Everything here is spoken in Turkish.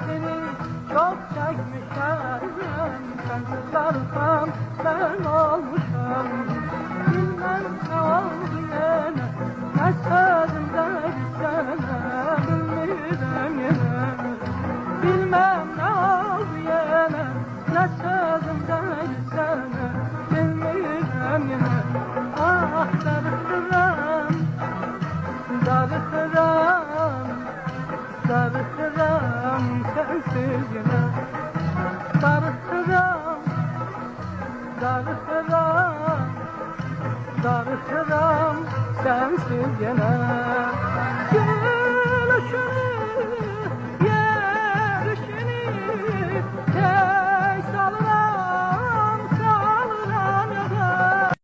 seni çok çekmişem, sensiz darılsam ben olmuşam. Bilmem ne oldu yine, ne sözümde gitsene, bilmirəm yine. Bilmem ne oldu yine, ne sözümde gitsene, bilmirəm yine. Ah darıxıram, darıxıram, darıxıram sensiz yine. Darıxıram, darıxıram, darıxıram sensiz yine. Gülüşünü